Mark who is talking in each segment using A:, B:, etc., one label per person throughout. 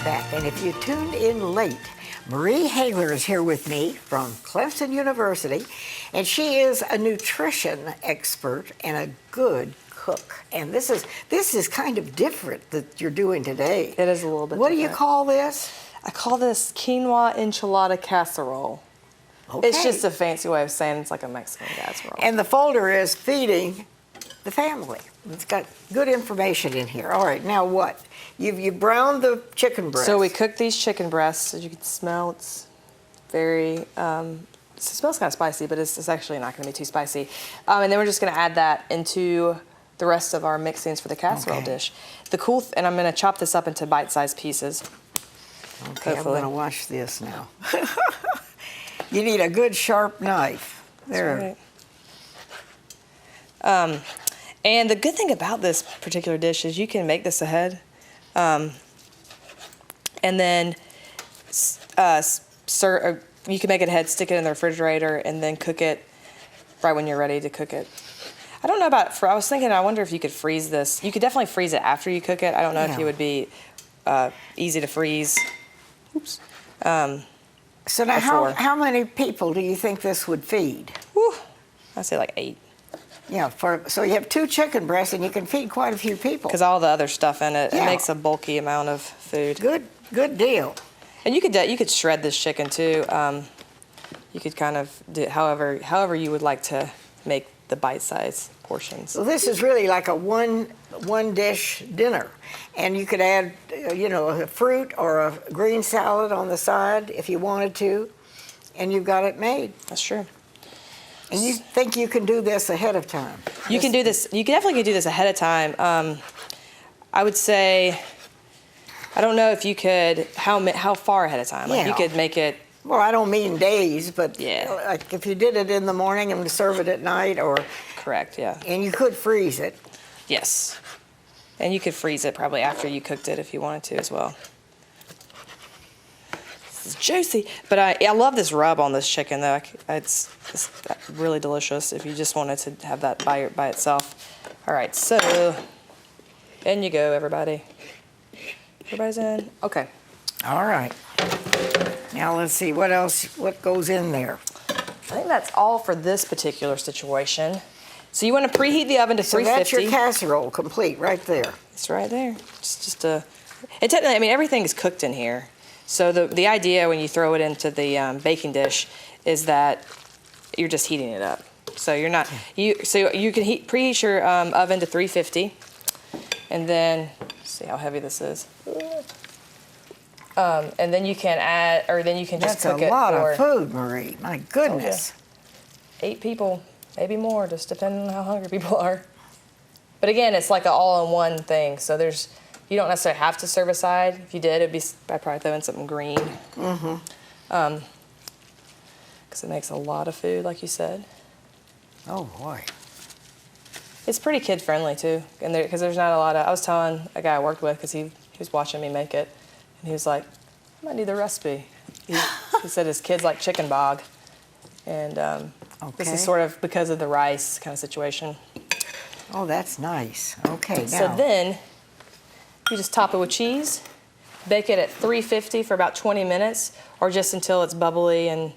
A: welcome back. And if you tuned in late, Marie Hegler is here with me from Clemson University, and she is a nutrition expert and a good cook. And this is kind of different that you're doing today.
B: It is a little bit
A: What
B: different.
A: do you call this?
B: I call this quinoa enchilada casserole.
A: Okay.
B: It's just a fancy way of saying it's like a Mexican casserole.
A: And the folder is feeding the family. It's got good information in here. All right, now what? You've browned the chicken breast.
B: So we cooked these chicken breasts. As you can smell, it's very, it smells kind of spicy, but it's actually not going to be too spicy. And then we're just going to add that into the rest of our mixings for the casserole dish. And I'm going to chop this up into bite-sized pieces.
A: Okay, I'm going to watch this now. You need a good sharp knife. There.
B: That's right. And the good thing about this particular dish is you can make this ahead, and then you can make it ahead, stick it in the refrigerator, and then cook it right when you're ready to cook it. I don't know about. I was thinking. I wonder if you could freeze this. You could definitely freeze it after you cook it. I don't know if it would be easy to freeze. Oops.
A: So now, how many people do you think this would feed?
B: Whew, I'd say like 8.
A: Yeah, so you have 2 chicken breasts, and you can feed quite a few people.
B: Because all the other stuff in it, it makes a bulky amount of food.
A: Good deal.
B: And you could shred this chicken too. You could kind of do it however you would like to make the bite-sized portions.
A: So this is really like a one dish dinner, and you could add, a fruit or a green salad on the side if you wanted to, and you've got it made.
B: That's true.
A: And you think you can do this ahead of time?
B: You can do this. You definitely can do this ahead of time. I would say, I don't know if you could. How far ahead of time? Like you could make it.
A: Well, I don't mean days, but like if you did it in the morning and serve it at night, or.
B: Correct. Yeah.
A: And you could freeze it.
B: Yes. And you could freeze it probably after you cooked it if you wanted to as well. It's juicy, but I love this rub on this chicken though. It's really delicious if you just wanted to have that by itself. All right, so in you go, everybody. Everybody's in. Okay.
A: All right. Now let's see what goes in there.
B: I think that's all for this particular situation. So you want to preheat the oven to 350.
A: So that's your casserole complete right there.
B: It's right there. Technically, I mean, everything is cooked in here. So the idea when you throw it into the baking dish is that you're just heating it up. So you're not you can preheat your oven to 350, and then see how heavy this is. And then you can add, or then you can just cook it.
A: That's a lot of food, Marie. My goodness.
B: 8 people, maybe more, just depending on how hungry people are. But again, it's like an all-in-one thing. So you don't necessarily have to serve a side. If you did, I'd probably throw in something green. Mm-hmm. Because it makes a lot of food, like you said.
A: Oh boy.
B: It's pretty kid-friendly too, and because there's not a lot of. I was telling a guy I worked with because he was watching me make it, and he was like, "I might need the recipe." He said his kids like chicken bog, and this is sort of because of the rice kind of situation.
A: Oh, that's nice. Okay.
B: So then. You just top it with cheese, bake it at 350 for about 20 minutes, or just until it's bubbly and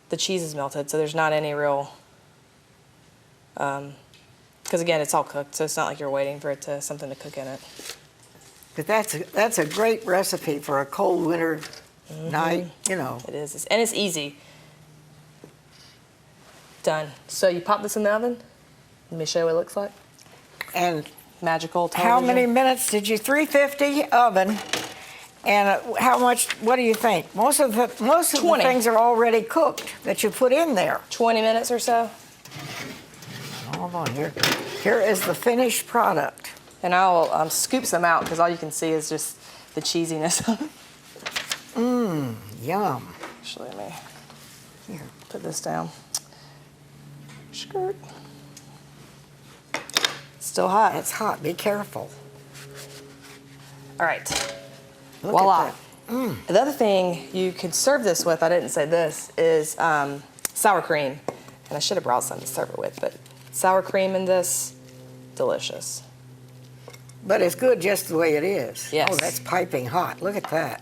B: the cheese is melted. So there's not any real, because again, it's all cooked, so it's not like you're waiting for something to cook in it.
A: But that's a great recipe for a cold winter night,
B: It is, and it's easy. Done. So you pop this in the oven. Let me show you what it looks like.
A: And
B: magical television.
A: How many minutes did you 350 oven? And how much? What do you think? Most of the things are already cooked that you put in there.
B: 20 minutes or so.
A: Hold on here. Here is the finished product.
B: And I'll scoop some out because all you can see is just the cheesiness.
A: Yum.
B: Actually, let me put this down. Skirt. Still hot.
A: It's hot. Be careful.
B: All right.
A: Look
B: Voila.
A: at that.
B: The other thing you could serve this with, I didn't say this, is sour cream. And I should have brought some to serve it with, but sour cream in this, delicious.
A: But it's good just the way it is.
B: Yes.
A: Oh, that's piping hot. Look at that.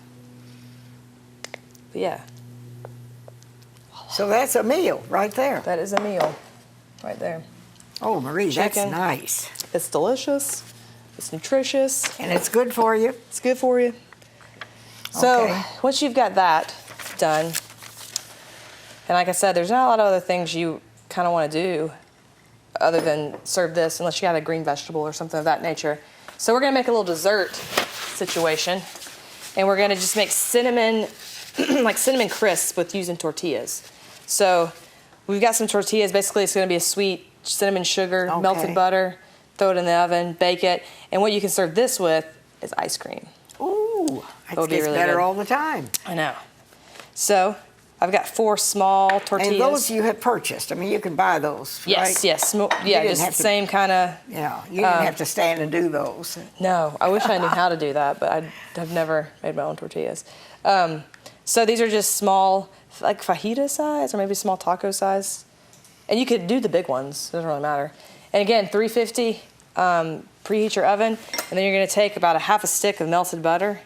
B: But yeah,
A: So that's a meal right there.
B: that is a meal right there.
A: Oh, Marie,
B: Chicken.
A: that's nice.
B: It's delicious. It's nutritious.
A: And it's good for you.
B: It's good for you. So
A: Okay.
B: once you've got that done, and like I said, there's not a lot of other things you kind of want to do other than serve this, unless you got a green vegetable or something of that nature. So we're gonna make a little dessert situation, and we're gonna just make cinnamon, like cinnamon crisps with using tortillas. So we've got some tortillas. Basically, it's gonna be a sweet cinnamon sugar,
A: Okay.
B: melted butter. Throw it in the oven, bake it, and what you can serve this with is ice cream.
A: Ooh, it
B: would be
A: gets
B: really
A: better
B: good.
A: all the time.
B: I know. So I've got 4 small tortillas.
A: And those you have purchased. I mean, you can buy those,
B: yes,
A: right?
B: yes, yeah,
A: didn't
B: just
A: have
B: the
A: to-
B: same kind of.
A: Yeah, you didn't have to stand and do those.
B: No, I wish I knew how to do that, but I've never made my own tortillas. So these are just small, like fajita size, or maybe small taco size. And you could do the big ones, doesn't really matter. And again, 350, preheat your oven, and then you're gonna take about a half a stick of melted butter,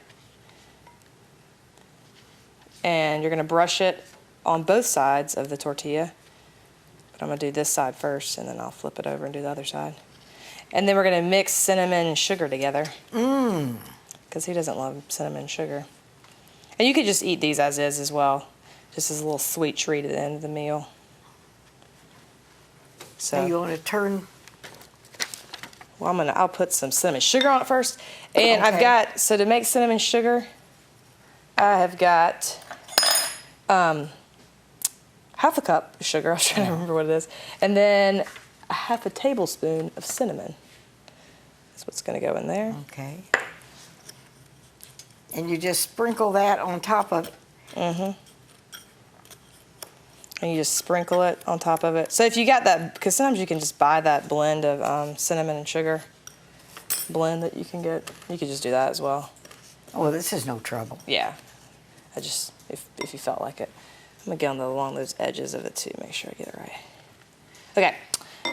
B: and you're gonna brush it on both sides of the tortilla. But I'm gonna do this side first, and then I'll flip it over and do the other side. And then we're gonna mix cinnamon and sugar together. Because he doesn't love cinnamon and sugar. And you could just eat these as is as well, just as a little sweet treat at the end of the meal.
A: So you
B: So,
A: want to turn,
B: well, I'll put some cinnamon sugar on it first. And I've
A: Okay.
B: got, so to make cinnamon sugar, I have got half a cup of sugar. I was trying to remember what it is. And then a half a tablespoon of cinnamon. That's what's gonna go in there.
A: okay. And you just sprinkle that on top of,
B: And you just sprinkle it on top of it. So if you got that, because sometimes you can just buy that blend of cinnamon and sugar blend that you can get. You could just do that as well.
A: oh, this is no trouble.
B: Yeah. I just, if you felt like it. I'm gonna get on along those edges of it too, make sure I get it right. Okay,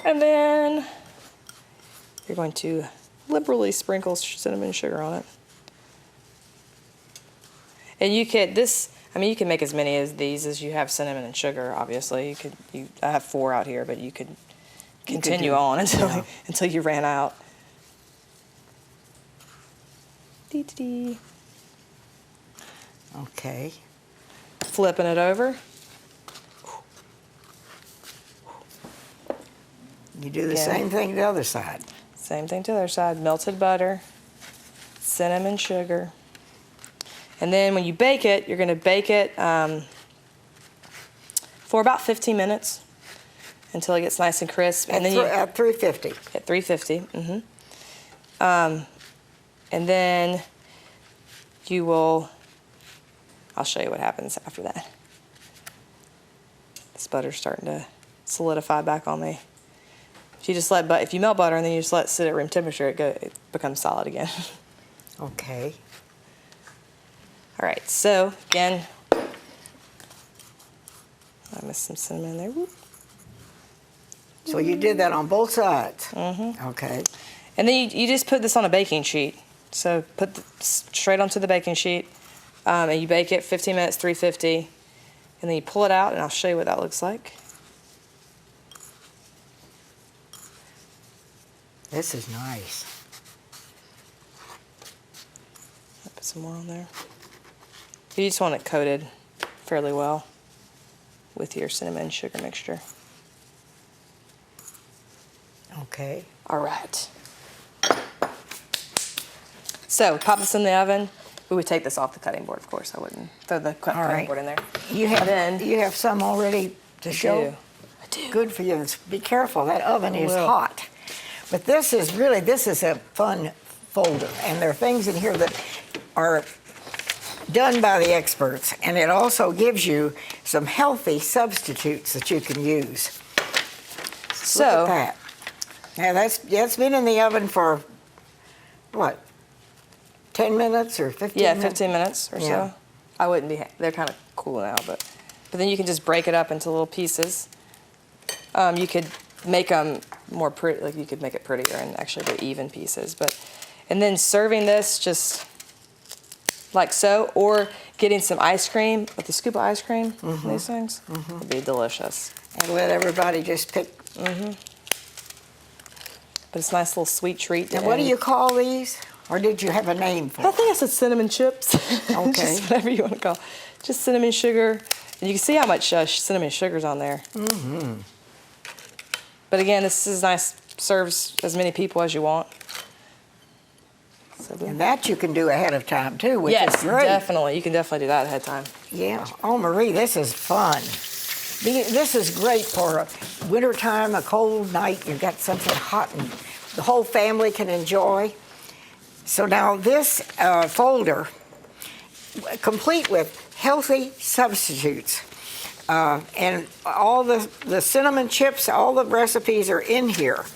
B: and then you're going to liberally sprinkle cinnamon and sugar on it. And you could, you can make as many of these as you have cinnamon and sugar, obviously. I have 4 out here, but you could continue
A: do-
B: on until,
A: yeah.
B: until you ran out. Dee-dee-dee.
A: Okay.
B: Flipping it over.
A: You do the
B: Yeah.
A: same thing the other side.
B: Same thing to the other side. Melted butter, cinnamon, sugar. And then when you bake it, you're going to bake it for about 15 minutes until it gets nice and crisp. And then you
A: At 350.
B: at 350. And then you will. I'll show you what happens after that. This butter's starting to solidify back on me. If you just if you melt butter and then you just let it sit at room temperature, it becomes solid again.
A: Okay.
B: All right, so again, I missed some cinnamon there. Whoop.
A: So you did that on both sides? Okay.
B: And then you just put this on a baking sheet. So put straight onto the baking sheet, and you bake it 15 minutes, 350, and then you pull it out, and I'll show you what that looks like.
A: This is nice.
B: I'll put some more on there. You just want it coated fairly well with your cinnamon and sugar mixture.
A: Okay.
B: All right. So pop this in the oven. We would take this off the cutting board, of course. I wouldn't throw the cutting
A: right.
B: board in there.
A: You have
B: Then-
A: you have some already to show?
B: I do.
A: Good for you. Be careful. That oven is
B: will.
A: hot. But this is a fun folder, and there are things in here that are done by the experts, and it also gives you some healthy substitutes that you can use.
B: So,
A: Look at that. Now that's been in the oven for what? 10 minutes or 15
B: yeah,
A: minutes?
B: 15 minutes or
A: Yeah.
B: so. I wouldn't be, they're kind of cool now, but then you can just break it up into little pieces. You could make them more pretty, like you could make it prettier and actually do even pieces, And then serving this just like so, or getting some ice cream with a scoop of ice cream. These things would be delicious.
A: And let everybody just pick.
B: But it's a nice little sweet treat.
A: And what do you call these? Or did you have a name for
B: I
A: them?
B: think I said cinnamon chips.
A: Okay.
B: Just whatever you want to call it. Just cinnamon sugar. And you can see how much cinnamon sugar's on there. But again, this is nice. Serves as many people as you want. So
A: And that you can do ahead of time too, which
B: yes,
A: is great.
B: definitely. You can definitely do that ahead of time.
A: Yeah. Oh, Marie, this is fun. This is great for a wintertime, a cold night. You've got something hot and the whole family can enjoy. So now this folder, complete with healthy substitutes. And all the cinnamon chips, all the recipes are in here.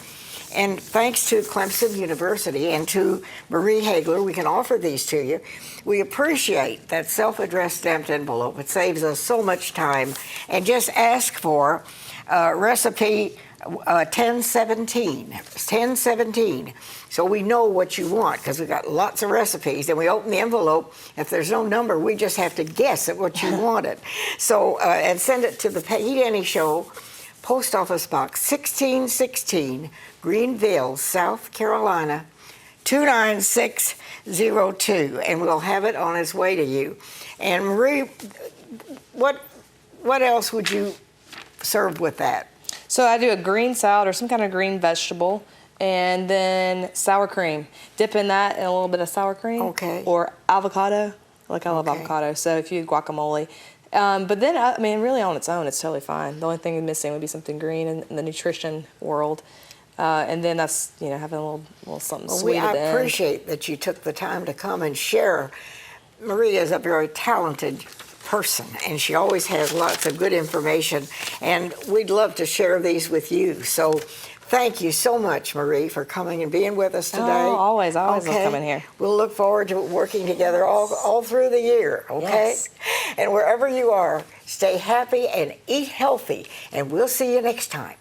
A: And thanks to Clemson University and to Marie Hegler, we can offer these to you. We appreciate that self-addressed stamped envelope. It saves us so much time. And just ask for recipe 1017. 1017. So we know what you want because we've got lots of recipes. And we open the envelope. If there's no number, we just have to guess at what you wanted. So, and send it to the Peggy Denny Show, Post Office Box 1616, Greenville, South Carolina, 29602, and we'll have it on its way to you. And Marie, what else would you serve with that?
B: So I do a green salad or some kind of green vegetable, and then sour cream. Dip in that in a little bit of sour cream.
A: Okay.
B: Or avocado. Like I love avocado. So if you guacamole. But then, I mean, really on its own, it's totally fine. The only thing missing would be something green in the nutrition world. And then that's, having a little something sweet at the end.
A: I appreciate that you took the time to come and share. Maria is a very talented person, and she always has lots of good information, and we'd love to share these with you. So thank you so much, Marie, for coming and being with us today.
B: Oh, always love coming here.
A: We'll look forward to working together all through the year, okay?
B: Yes.
A: And wherever you are, stay happy and eat healthy, and we'll see you next time.